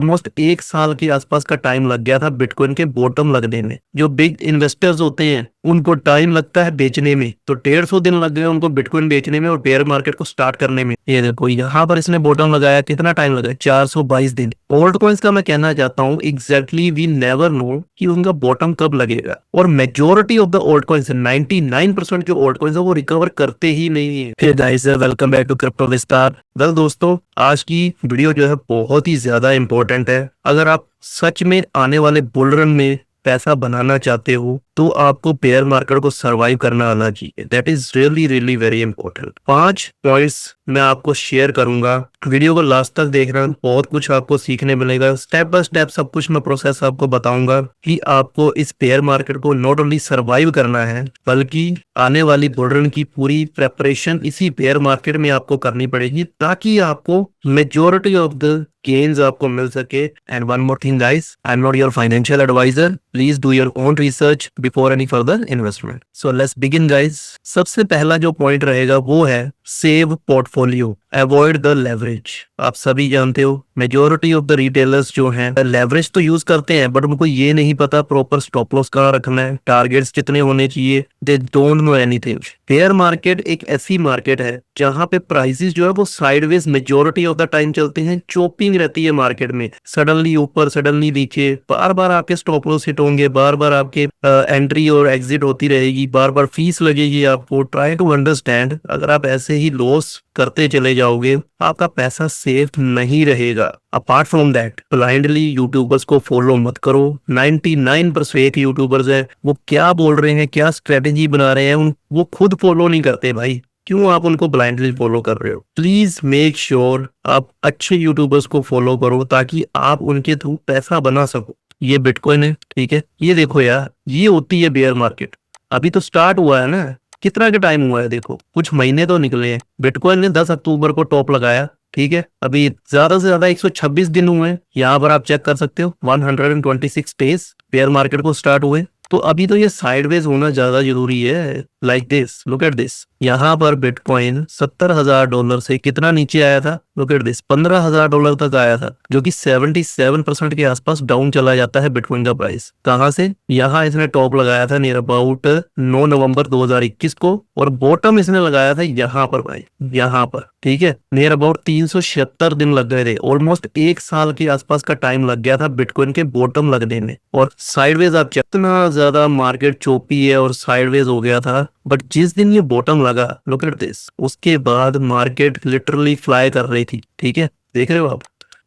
Almost 1 साल के आसपास का टाइम लग गया था बिटकॉइन के बॉटम लगने में। जो बिग इन्वेस्टर्स होते हैं उनको टाइम लगता है बेचने में, तो 150 दिन लग गए उनको बिटकॉइन बेचने में और बेयर मार्केट को स्टार्ट करने में। ये देखो यहाँ पर इसने बॉटम लगाया, कितना टाइम लगा? 422 दिन। ओल्ड कॉइन्स का मैं कहना चाहता हूँ एग्जैक्टली वी नेवर नो कि उनका बॉटम कब लगेगा, और majority of the old coins 99% जो ओल्ड कॉइन्स है वो रिकवर करते ही नहीं है। Hey guys, welcome back to crypto Vistar. Well दोस्तों, आज की वीडियो जो है बहुत ही ज्यादा इंपॉर्टेंट है। अगर आप सच में आने वाले बुल रन में पैसा बनाना चाहते हो तो आपको बेयर मार्केट को सरवाइव करना आना चाहिए। That is really really very important. 5 points मैं आपको शेयर करूंगा, वीडियो को लास्ट तक देखना, बहुत कुछ आपको सीखने मिलेगा। स्टेप बाय स्टेप सब कुछ मैं प्रोसेस आपको बताऊंगा कि आपको इस बेयर मार्केट को नॉट ओनली सरवाइव करना है बल्कि आने वाली बुल रन की पूरी प्रेपरेशन इसी बेयर मार्केट में आपको करनी पड़ेगी ताकि आपको मेजोरिटी ऑफ द गेन्स आपको मिल सके। And one more thing guys, I am not your financial advisor, please do your own research before any further investment. So let's begin guys. सबसे पहला जो पॉइंट रहेगा वो है safe portfolio, avoid the leverage. आप सभी जानते हो मेजोरिटी ऑफ द रिटेलर्स जो हैं लेवरेज तो यूज करते हैं बट उनको ये नहीं पता प्रॉपर स्टॉप लॉस कहाँ रखना है, टारगेट्स कितने होने चाहिए। They don't know anything. Share market एक ऐसी मार्केट है जहाँ पे प्राइसेस जो है वो sideways majority of the time चलते हैं, चोपिंग रहती है मार्केट में, सडनली ऊपर सडनली नीचे, बार बार आपके स्टॉप लॉस हिट होंगे, बार बार आपके एंट्री और एग्जिट होती रहेगी, बार बार फीस लगेगी आपको। ट्राई टू अंडरस्टैंड, अगर आप ऐसे ही लॉस करते चले जाओगे आपका पैसा सेफ नहीं रहेगा। Apart from that, blindly YouTubers को फॉलो मत करो। 99% फेक यूट्यूबर्स है, वो क्या बोल रहे हैं, क्या स्ट्रेटेजी बना रहे हैं, वो खुद फॉलो नहीं करते भाई। क्यों आप उनको ब्लाइंडली फॉलो कर रहे हो? प्लीज मेक श्योर आप अच्छे यूट्यूबर्स को फॉलो करो ताकि आप उनके थ्रू पैसा बना सको। ये बिटकॉइन है, ठीक है, ये देखो यार, ये होती है बेयर मार्केट। अभी तो स्टार्ट हुआ है ना, कितना का टाइम हुआ है देखो, कुछ महीने तो निकले हैं। बिटकॉइन ने 10 अक्टूबर को टॉप लगाया, ठीक है, अभी ज्यादा से ज्यादा 126 दिन हुए हैं। यहाँ पर आप चेक कर सकते हो 126 डेज बेयर मार्केट को स्टार्ट हुए। तो अभी तो ये साइडवेज होना ज्यादा जरूरी है। Like this, look at this. यहाँ पर बिटकॉइन $70,000 से कितना नीचे आया था? लुक एट दिस, $15,000 तक आया था, जो कि 77% के आसपास डाउन चला जाता है बिटकॉइन का प्राइस। कहाँ से? यहाँ इसने टॉप लगाया था नियर अबाउट 9 नवंबर 2021 को, और बॉटम इसने लगाया था यहाँ पर भाई, यहाँ पर, ठीक है, नियर अबाउट 376 दिन लग गए थे। ऑलमोस्ट 1 साल के आसपास का टाइम लग गया था बिटकॉइन के बॉटम लगने में। और साइडवेज आप जितना ज्यादा मार्केट चोपी है और साइडवेज हो गया था, बट जिस दिन ये बॉटम लगा, लुक एट दिस, उसके बाद मार्केट लिटरली फ्लाई कर रही थी, ठीक है, देख रहे हो आप।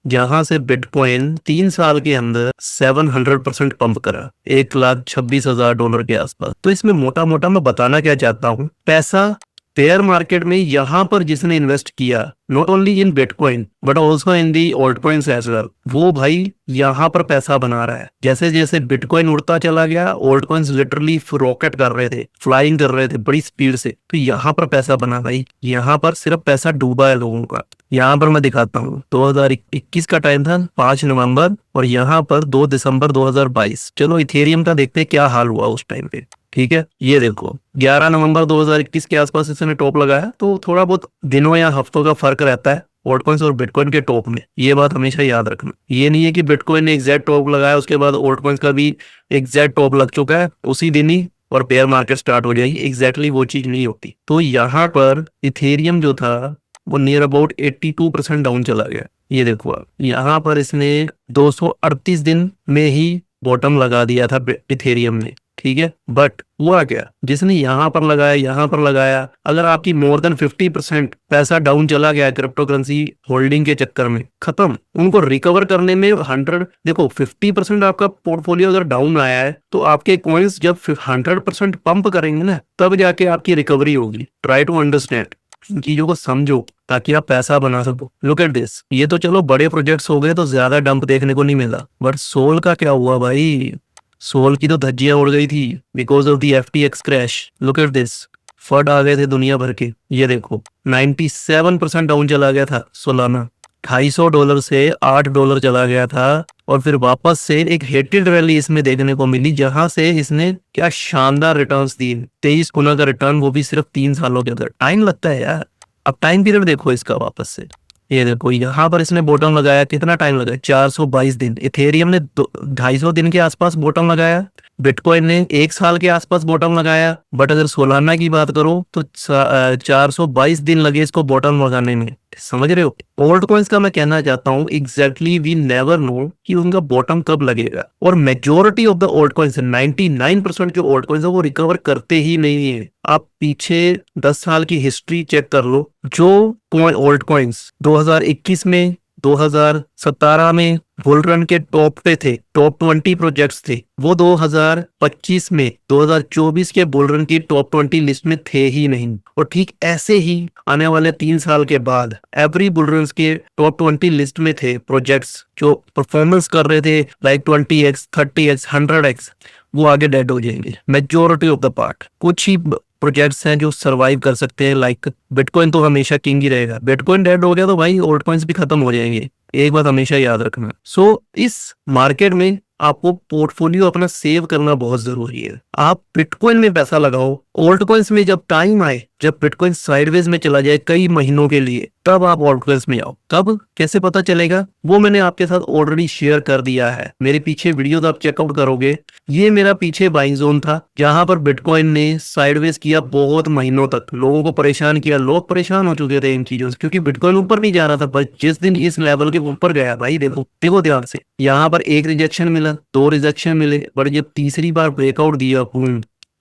जहां से बिटकॉइन 3 साल के अंदर 700% पंप करा, $1,26,000 के आसपास। तो इसमें मोटा मोटा मैं बताना क्या चाहता हूँ, पैसा शेयर मार्केट में यहाँ पर जिसने इन्वेस्ट किया, not only in bitcoin but also in the altcoins as well, वो भाई यहाँ पर पैसा बना रहा है। जैसे जैसे बिटकॉइन उड़ता चला गया, ऑल्ट कॉइन्स लिटरली रॉकेट कर रहे थे, फ्लाइंग कर रहे थे बड़ी स्पीड से, तो यहाँ पर पैसा बना भाई। यहाँ पर सिर्फ पैसा डूबा है लोगों का। यहाँ पर मैं दिखाता हूँ, 2021 का टाइम था, 5 नवंबर, और यहाँ पर 2 दिसंबर 2022। चलो इथेरियम का देखते क्या हाल हुआ उस टाइम पे, ठीक है। ये देखो 11 नवंबर 2021 के आसपास इसने टॉप लगाया, तो थोड़ा बहुत दिनों या हफ्तों का फर्क रहता है ऑल्टकॉइन्स और बिटकॉइन के टॉप में। ये बात हमेशा याद रखना। ये नहीं है कि बिटकॉइन ने एग्जैक्ट टॉप लगाया उसके बाद ऑल्टकॉइन्स का भी एग्जैक्ट टॉप लग चुका है उसी दिन ही और बेयर मार्केट स्टार्ट हो जाएगी। एग्जैक्टली वो चीज नहीं होती। तो यहाँ पर इथेरियम जो था वो नियर अबाउट 82% डाउन चला गया। ये देखो आप, यहाँ पर इसने 238 दिन में ही बॉटम लगा दिया था इथेरियम ने, ठीक है। बट हुआ क्या, जिसने यहाँ पर लगाया, अगर आपकी मोर देन 50% पैसा डाउन चला गया क्रिप्टो करेंसी होल्डिंग के चक्कर में, खत्म। उनको रिकवर करने में 100, देखो 50% आपका पोर्टफोलियो अगर डाउन आया है तो आपके कॉइन्स जब 100% पंप करेंगे ना, तब जाके आपकी रिकवरी होगी। ट्राई टू अंडरस्टैंड, चीजों को समझो ताकि आप पैसा बना सको। लुक एट दिस, ये तो चलो बड़े प्रोजेक्ट्स हो गए तो ज्यादा डंप देखने को नहीं मिला, बट सोल का क्या हुआ भाई? सोल की तो धज्जियां उड़ गई थी because of the FTX crash. Look at this, फट आ गए थे दुनिया भर के। ये देखो 97% डाउन चला गया था सोलाना, $250 से $8 चला गया था, और फिर वापस से एक हेटेड रैली इसमें देखने को मिली जहां से इसने क्या शानदार रिटर्न्स दिए, 23 गुना का रिटर्न, वो भी सिर्फ 3 सालों के अंदर। टाइम लगता है यार, अब टाइम पीरियड देखो इसका वापस से, ये देखो यहाँ पर इसने बॉटम लगाया, कितना टाइम लगाया, 422 दिन। इथेरियम ने 250 दिन के आसपास बॉटम लगाया, बिटकॉइन ने 1 साल के आसपास बॉटम लगाया। बट अगर सोलाना की बात करो तो 422 दिन लगे इसको बॉटम लगाने में। समझ रहे हो? ओल्ड कॉइन्स का मैं कहना चाहता हूँ एग्जैक्टली वी नेवर नो कि उनका बॉटम कब लगेगा। और majority of the old coins, 99% जो ओल्ड कॉइन्स है वो रिकवर करते ही नहीं है। आप पीछे 10 साल की हिस्ट्री चेक कर लो, जो ओल्ड कॉइन्स 2021 में, 2017 में बुल रन के टॉप पे थे, टॉप 20 प्रोजेक्ट्स थे, वो 2025 में 2024 के बुल रन की टॉप 20 लिस्ट में थे ही नहीं। और ठीक ऐसे ही आने वाले 3 साल के बाद एवरी बुल रन के टॉप 20 लिस्ट में थे प्रोजेक्ट्स जो परफॉर्मेंस कर रहे थे लाइक 20x, 30x, 100x, वो आगे डेड हो जाएंगे मेजोरिटी ऑफ द पार्ट। कुछ ही प्रोजेक्ट्स हैं जो सरवाइव कर सकते हैं, लाइक बिटकॉइन तो हमेशा किंग ही रहेगा। बिटकॉइन डेड हो गया तो भाई ओल्ड कॉइन्स भी खत्म हो जाएंगे, एक बात हमेशा याद रखना। सो इस मार्केट में आपको पोर्टफोलियो अपना सेव करना बहुत जरूरी है। आप बिटकॉइन में पैसा लगाओ, ओल्ड कॉइन्स में जब टाइम आए, जब बिटकॉइन साइडवेज में चला जाए कई महीनों के लिए, तब आप ओल्ड कॉइन्स में आओ। कब कैसे पता चलेगा वो मैंने आपके साथ ऑलरेडी शेयर कर दिया है। मेरे पीछे वीडियो आप चेकआउट करोगे, ये मेरा पीछे बाइंग जोन था जहां पर बिटकॉइन ने साइडवेज किया बहुत महीनों तक, लोगों को परेशान किया, लोग परेशान हो चुके थे इन चीजों से क्योंकि बिटकॉइन ऊपर नहीं जा रहा था। बस जिस दिन इस लेवल के ऊपर गया भाई, देखो ध्यान से, यहाँ पर एक रिजेक्शन मिला, 2 रिजेक्शन मिले, पर जब तीसरी बार ब्रेकआउट दिया,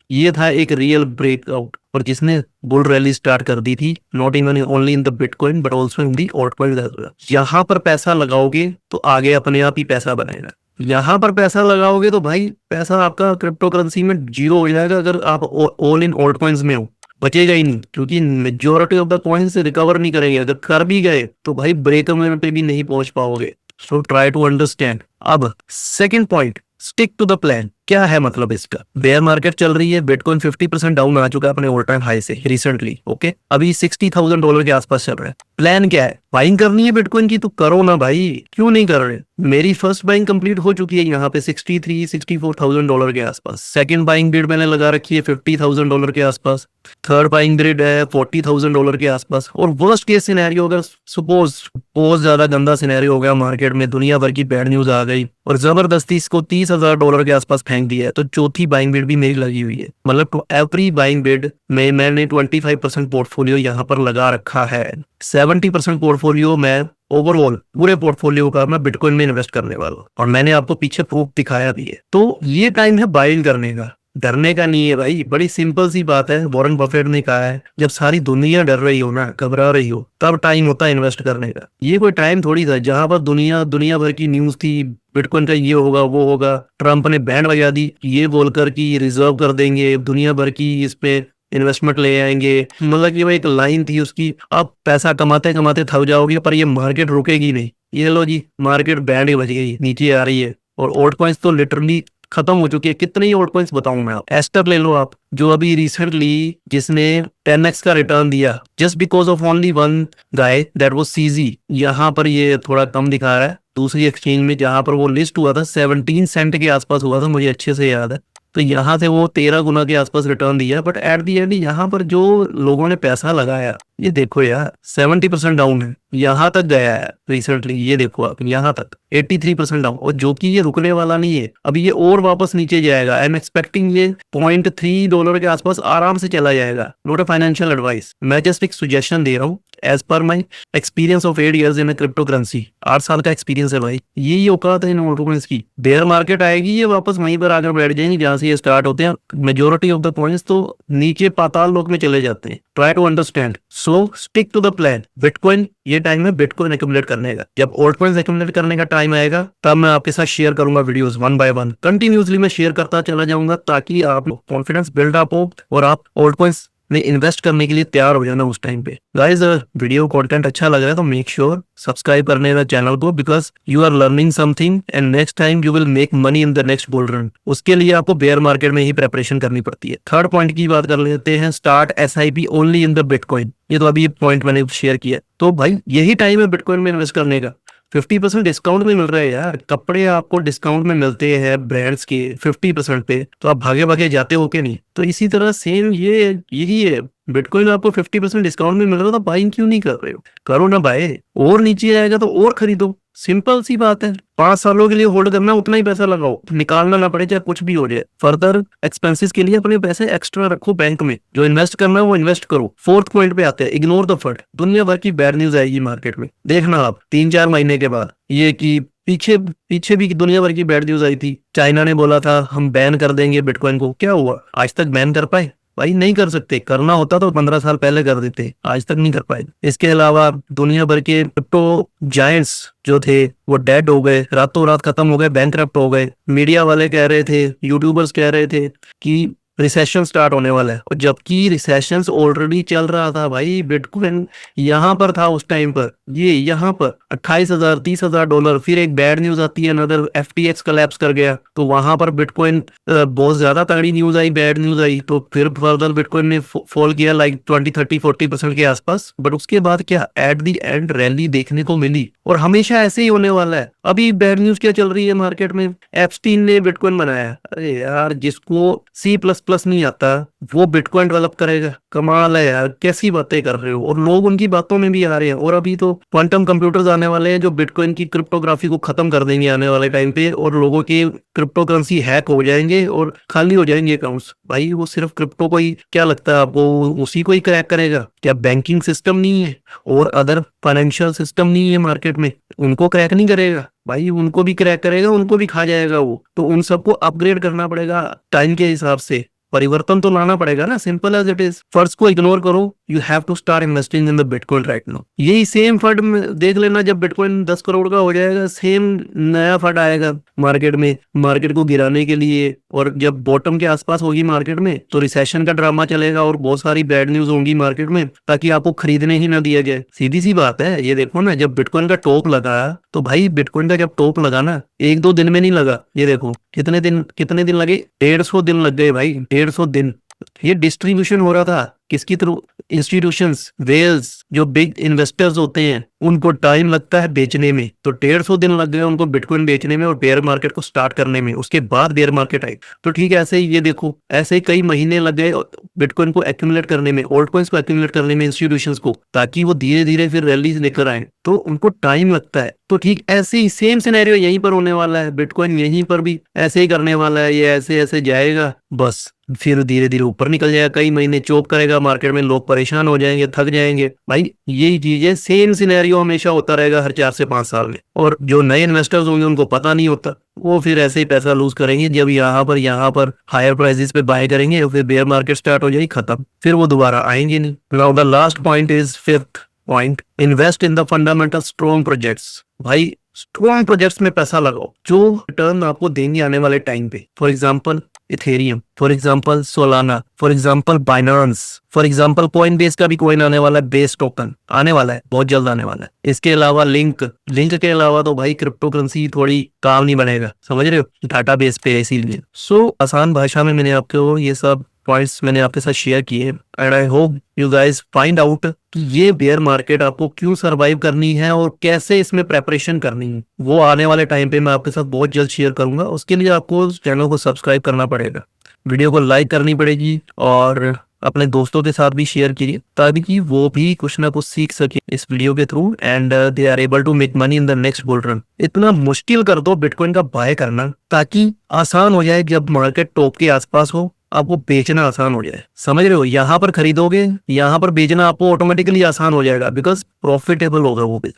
ये था एक रियल ब्रेकआउट। और जिसने बुल रैली स्टार्ट कर दी थी, not even only in the bitcoin but also in the alt coin. यहाँ पर पैसा लगाओगे तो आगे अपने आप ही पैसा बनेगा। यहाँ पर पैसा लगाओगे तो भाई पैसा आपका क्रिप्टो करेंसी में जीरो हो जाएगा अगर आप ऑल इन ऑल्ट कॉइन्स में हो, बचेगा ही नहीं क्योंकि majority of the coins recover नहीं करेंगे। अगर कर भी गए तो भाई ब्रेक इवन पे भी नहीं पहुंच पाओगे। So try to understand. अब second point, stick to the plan. क्या है मतलब इसका? बेयर मार्केट चल रही है, बिटकॉइन 50% डाउन आ चुका है अपने ऑल टाइम हाई से रिसेंटली। ओके, अभी $60,000 के आसपास चल रहा है। प्लान क्या है? बाइंग करनी है बिटकॉइन की तो करो ना भाई, क्यों नहीं कर रहे? मेरी फर्स्ट बाइंग कंप्लीट हो चुकी है यहाँ पे $63,000-64,000 के आसपास। सेकंड बाइंग बिड मैंने लगा रखी है $50,000 के आसपास। थर्ड बाइंग बिड है $40,000 के आसपास। और वर्स्ट केस सिनेरियो, अगर सपोज बहुत ज्यादा गंदा सिनेरियो हो गया, मार्केट में दुनिया भर की बैड न्यूज आ गई और जबरदस्ती इसको $30,000 के आसपास फेंक दिया है, तो चौथी बाइंग बिड भी मेरी लगी हुई है। मतलब एवरी बाइंग बिड में मैंने 25% पोर्टफोलियो यहाँ पर लगा रखा है। 70% पोर्टफोलियो मैं ओवरऑल पूरे पोर्टफोलियो का मैं बिटकॉइन में इन्वेस्ट करने वाला हूँ और मैंने आपको पीछे प्रूफ दिखाया भी है। तो ये टाइम है बाइंग करने का, डरने का नहीं है भाई। बड़ी सिंपल सी बात है, वॉरेन बफेट ने कहा है जब सारी दुनिया डर रही हो ना, घबरा रही हो, तब टाइम होता है इन्वेस्ट करने का। ये कोई टाइम थोड़ी था जहां पर दुनिया भर की न्यूज थी, बिटकॉइन का ये होगा वो होगा, ट्रंप ने बैंड लगा दी ये बोलकर कि रिजर्व कर देंगे, दुनिया भर की इस पे इन्वेस्टमेंट ले आएंगे। मतलब कि वो एक लाइन थी उसकी, आप पैसा कमाते कमाते थक जाओगे पर ये मार्केट रुकेगी नहीं। ये लो जी, मार्केट बैंड ही बज गई, नीचे आ रही है। और ओल्ड कॉइन्स तो लिटरली खत्म हो चुकी है। कितने ही ओल्ड कॉइन्स बताऊं मैं? आप एस्टर ले लो आप, जो अभी रिसेंटली जिसने 10x का रिटर्न दिया just because of only one guy, that was CG. यहाँ पर ये थोड़ा कम दिखा रहा है, दूसरी एक्सचेंज में जहां पर वो लिस्ट हुआ था 17 सेंट के आसपास हुआ था, मुझे अच्छे से याद है। तो यहाँ से वो 13 गुना के आसपास रिटर्न दिया। बट एट दी एंड यहाँ पर जो लोगों ने पैसा लगाया, ये देखो यार 70% डाउन है, यहाँ तक गया है रिसेंटली। ये देखो आप, यहाँ तक 83% डाउन, और जो कि ये रुकने वाला नहीं है, अभी ये और वापस नीचे जाएगा। आई एम एक्सपेक्टिंग ये $0.3 के आसपास आराम से चला जाएगा। नॉट अ फाइनेंशियल एडवाइस, मैं जस्ट एक सुजेशन दे रहा हूँ as per my experience of 8 years in crypto currency. 8 साल का एक्सपीरियंस है भाई। ये औकात है इन ऑल्टकॉइन्स की। बेयर मार्केट आएगी, ये वापस वहीं पर आकर बैठ जाएंगे जहां से ये स्टार्ट होते हैं। मेजोरिटी ऑफ द कॉइन्स तो नीचे पाताल लोक में चले जाते हैं। Try to understand, so stick to the plan. Bitcoin, ये टाइम है बिटकॉइन एक्यूमुलेट करने का। जब ऑल्टकॉइन्स एक्यूमुलेट करने का टाइम आएगा तब मैं आपके साथ शेयर करूंगा videos one by one. Continuously मैं शेयर करता चला जाऊंगा ताकि आप कॉन्फिडेंस बिल्ड अप हो और आप ऑल्टकॉइन्स में इन्वेस्ट करने के लिए तैयार हो जाना उस टाइम पे। गाइस, वीडियो कंटेंट अच्छा लग रहा है तो मेक श्योर सब्सक्राइब करने का चैनल को, because you are learning something and next time you will make money in the next bull run. उसके लिए आपको बेयर मार्केट में ही प्रेपरेशन करनी पड़ती है। थर्ड पॉइंट की बात कर लेते हैं, start SIP only in the bitcoin. ये तो अभी पॉइंट मैंने शेयर किया। तो भाई यही टाइम है बिटकॉइन में इन्वेस्ट करने का। 50% डिस्काउंट में मिल रहा है यार, कपड़े आपको डिस्काउंट में मिलते हैं ब्रांड्स के 50% पे, तो आप भागे भागे जाते हो कि नहीं? तो इसी तरह सेम ये यही है, बिटकॉइन आपको 50% डिस्काउंट में मिल रहा था, बाइंग क्यों नहीं कर रहे हो? करो ना भाई, और नीचे आएगा तो और खरीदो, सिंपल सी बात है। 5 सालों के लिए होल्ड करना, उतना ही पैसा लगाओ, निकालना ना पड़े चाहे कुछ भी हो जाए। फर्दर एक्सपेंसेस के लिए अपने पैसे एक्स्ट्रा रखो बैंक में, जो इन्वेस्ट करना है वो इन्वेस्ट करो। फोर्थ पॉइंट पे आते हैं, इग्नोर द फंड। दुनिया भर की बैड न्यूज आएगी मार्केट में, देखना आप 3-4 महीने के बाद, ये कि पीछे पीछे भी दुनिया भर की बैड न्यूज आई थी। चाइना ने बोला था हम बैन कर देंगे बिटकॉइन को, क्या हुआ? आज तक बैन कर पाए? भाई नहीं कर सकते, करना होता तो 15 साल पहले कर देते, आज तक नहीं कर पाए। इसके अलावा दुनिया भर के क्रिप्टो जायंट्स जो थे वो डेड हो गए, रातों रात खत्म हो गए, बैंकरप्ट हो गए। मीडिया वाले कह रहे थे, यूट्यूबर्स कह रहे थे कि रिसेशन स्टार्ट होने वाला है, और जबकि रिसेशन ऑलरेडी चल रहा था भाई। बिटकॉइन यहाँ पर था उस टाइम पर, ये यहाँ पर 28,000 $30,000। फिर एक बैड न्यूज आती है, अनदर FTX कोलैप्स कर गया, तो वहां पर बिटकॉइन बहुत ज्यादा तगड़ी न्यूज आई, बैड न्यूज आई, तो फिर फर्दर बिटकॉइन ने फॉल किया लाइक 20-30-40% के आसपास। बट उसके बाद क्या, एट द एंड रैली देखने को मिली, और हमेशा ऐसे ही होने वाला है। अभी बैड न्यूज क्या चल रही है मार्केट में? एप्स्टीन ने बिटकॉइन बनाया। अरे यार, जिसको C++ नहीं आता वो बिटकॉइन डेवलप करेगा? कमाल है यार, कैसी बातें कर रहे हो। और लोग उनकी बातों में भी आ रहे हैं। और अभी तो क्वांटम कंप्यूटर्स आने वाले हैं जो बिटकॉइन की क्रिप्टोग्राफी को खत्म कर देंगे आने वाले टाइम पे, और लोगों की क्रिप्टो करेंसी हैक हो जाएंगे और खाली हो जाएंगे अकाउंट्स। भाई वो सिर्फ क्रिप्टो को ही, क्या लगता है आपको उसी को ही क्रैक करेगा क्या? बैंकिंग सिस्टम नहीं है और अदर फाइनेंशियल सिस्टम नहीं है मार्केट में, उनको क्रैक नहीं करेगा? भाई उनको भी क्रैक करेगा, उनको भी खा जाएगा वो। तो उन सबको अपग्रेड करना पड़ेगा टाइम के हिसाब से, परिवर्तन तो लाना पड़ेगा ना, simple as it is. First को इग्नोर करो, you have to start investing in the bitcoin right now. यही सेम फंड में देख लेना, जब बिटकॉइन 10 करोड़ का हो जाएगा, सेम नया फंड आएगा मार्केट में, मार्केट को गिराने के लिए। और जब बॉटम के आसपास होगी मार्केट में, तो रिसेशन का ड्रामा चलेगा और बहुत सारी बैड न्यूज होंगी मार्केट में, ताकि आपको खरीदने ही ना दिया जाए। सीधी सी बात है। ये देखो ना, जब बिटकॉइन का टॉप लगा, तो भाई बिटकॉइन का जब टॉप लगा ना, 1-2 दिन में नहीं लगा। ये देखो कितने दिन लगे, 150 दिन लग गए भाई, 150 दिन। ये डिस्ट्रीब्यूशन हो रहा था किसकी थ्रू? इंस्टीट्यूशंस, वेल्स, जो बिग इन्वेस्टर्स होते हैं, उनको टाइम लगता है बेचने में, तो 150 दिन लग गए उनको बिटकॉइन बेचने में और बेयर मार्केट को स्टार्ट करने में। उसके बाद बेयर मार्केट आई। तो ठीक है, ऐसे ही ये देखो, ऐसे ही कई महीने लग गए बिटकॉइन को एक्यूमुलेट करने में, ओल्ड कॉइंस को एक्यूमुलेट करने में, इंस्टीट्यूशंस को, ताकि वो धीरे धीरे फिर रैलीज लेकर आए। तो उनको टाइम लगता है। तो ठीक ऐसे ही सेम सिनेरियो यहीं पर होने वाला है। बिटकॉइन यहीं पर भी ऐसे ही करने वाला है, ये ऐसे ऐसे जाएगा, बस फिर धीरे धीरे ऊपर निकल जाएगा। कई महीने चोप करेगा मार्केट में, लोग परेशान हो जाएंगे, थक जाएंगे। भाई यही चीज है, सेम सिनेरियो हमेशा होता रहेगा हर 4 से 5 साल में। और जो नए इन्वेस्टर्स होंगे उनको पता नहीं होता, वो फिर ऐसे ही पैसा लूज करेंगे। जब यहाँ पर हायर प्राइसेस पे बाय करेंगे और फिर बेयर मार्केट स्टार्ट हो जाएगी, खत्म, फिर वो दोबारा आएंगे नहीं। Now the last point is, fifth point, invest in the fundamental strong projects. भाई स्ट्रॉन्ग प्रोजेक्ट्स में पैसा लगाओ जो रिटर्न आपको देंगे आने वाले टाइम पे। For example Ethereum, for example Solana, for example Binance, for example Coinbase का भी कॉइन आने वाला है, बेस टोकन आने वाला है, बहुत जल्द आने वाला है। इसके अलावा लिंक के अलावा तो भाई क्रिप्टो करेंसी थोड़ी काम नहीं बनेगा, समझ रहे हो, डाटा बेस पे। इसीलिए आसान भाषा में मैंने आपको ये सब पॉइंट्स मैंने आपके साथ शेयर किए, and I hope you guys find out कि ये बेयर मार्केट आपको क्यों सरवाइव करनी है और कैसे इसमें प्रेपरेशन करनी है। वो आने वाले टाइम पे मैं आपके साथ बहुत जल्द शेयर करूंगा। उसके लिए आपको चैनल को सब्सक्राइब करना पड़ेगा, वीडियो को लाइक करनी पड़ेगी, और अपने दोस्तों के साथ भी शेयर कीजिए, ताकि वो भी कुछ ना कुछ सीख सके इस वीडियो के through, and they are able to make money in the next bull run. इतना मुश्किल कर दो बिटकॉइन का बाय करना, ताकि आसान हो जाए। जब मार्केट टॉप के आसपास हो, आपको बेचना आसान हो जाए, समझ रहे हो। यहाँ पर खरीदोगे, यहाँ पर बेचना आपको ऑटोमेटिकली आसान हो जाएगा, बिकॉज प्रॉफिटेबल होगा वो।